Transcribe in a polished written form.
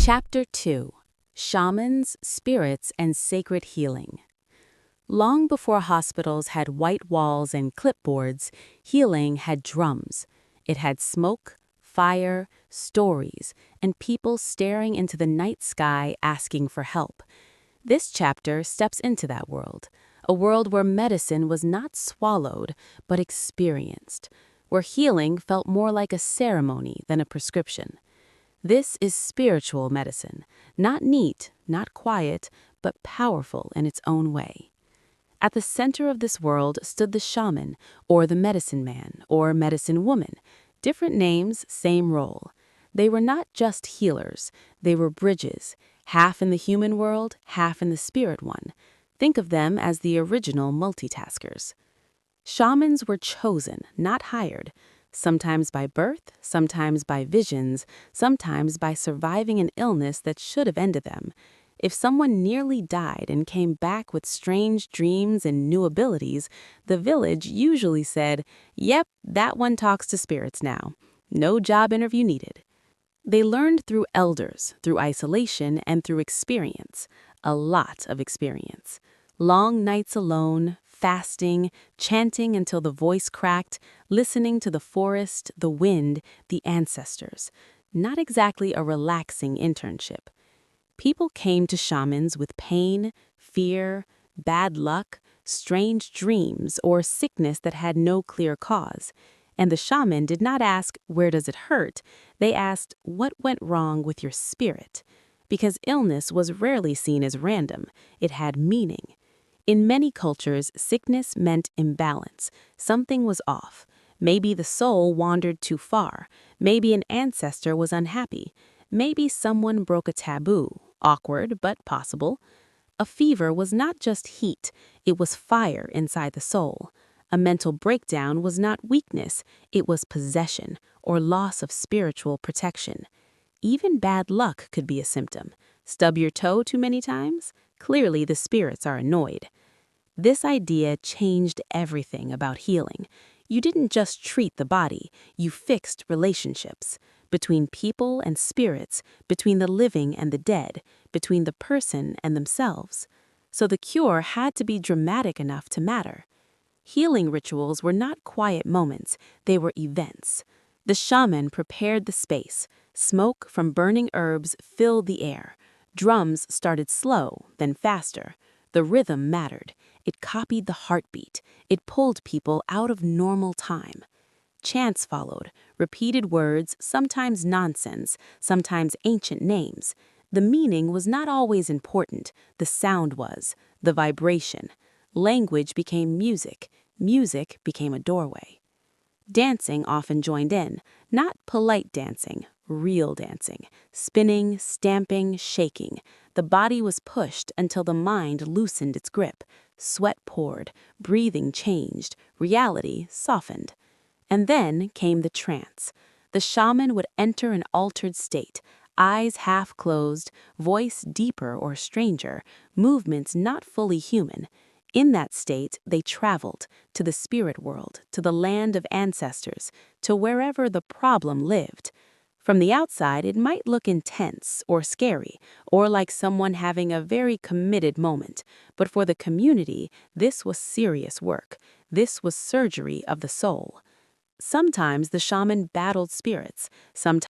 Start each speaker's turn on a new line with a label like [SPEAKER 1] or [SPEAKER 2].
[SPEAKER 1] Chapter 2: Shamans, Spirits, and Sacred Healing. Long before hospitals had white walls and clipboards, healing had drums. It had smoke, fire, stories, and people staring into the night sky asking for help. This chapter steps into that world, a world where medicine was not swallowed, but experienced, where healing felt more like a ceremony than a prescription. This is spiritual medicine, not neat, not quiet, but powerful in its own way. At the center of this world stood the shaman, or the medicine man, or medicine woman. Different names, same role. They were not just healers, they were bridges, half in the human world, half in the spirit one. Think of them as the original multitaskers. Shamans were chosen, not hired, sometimes by birth, sometimes by visions, sometimes by surviving an illness that should have ended them. If someone nearly died and came back with strange dreams and new abilities, the village usually said, "Yep, that one talks to spirits now. No job interview needed." They learned through elders, through isolation, and through experience. A lot of experience. Long nights alone, fasting, chanting until the voice cracked, listening to the forest, the wind, the ancestors. Not exactly a relaxing internship. People came to shamans with pain, fear, bad luck, strange dreams, or sickness that had no clear cause. And the shaman did not ask, "Where does it hurt?" They asked, "What went wrong with your spirit?" Because illness was rarely seen as random. It had meaning. In many cultures, sickness meant imbalance. Something was off. Maybe the soul wandered too far. Maybe an ancestor was unhappy. Maybe someone broke a taboo. Awkward, but possible. A fever was not just heat. It was fire inside the soul. A mental breakdown was not weakness. It was possession, or loss of spiritual protection. Even bad luck could be a symptom. Stub your toe too many times? Clearly the spirits are annoyed. This idea changed everything about healing. You didn't just treat the body, you fixed relationships. Between people and spirits, between the living and the dead, between the person and themselves. So the cure had to be dramatic enough to matter. Healing rituals were not quiet moments, they were events. The shaman prepared the space. Smoke from burning herbs filled the air. Drums started slow, then faster. The rhythm mattered. It copied the heartbeat. It pulled people out of normal time. Chants followed, repeated words, sometimes nonsense, sometimes ancient names. The meaning was not always important. The sound was, the vibration. Language became music. Music became a doorway. Dancing often joined in, not polite dancing, real dancing, spinning, stamping, shaking. The body was pushed until the mind loosened its grip. Sweat poured, breathing changed, reality softened. And then came the trance. The shaman would enter an altered state, eyes half closed, voice deeper or stranger, movements not fully human. In that state, they traveled to the spirit world, to the land of ancestors, to wherever the problem lived. From the outside, it might look intense or scary, or like someone having a very committed moment. But for the community, this was serious work. This was surgery of the soul. Sometimes the shaman battled spirits, sometimes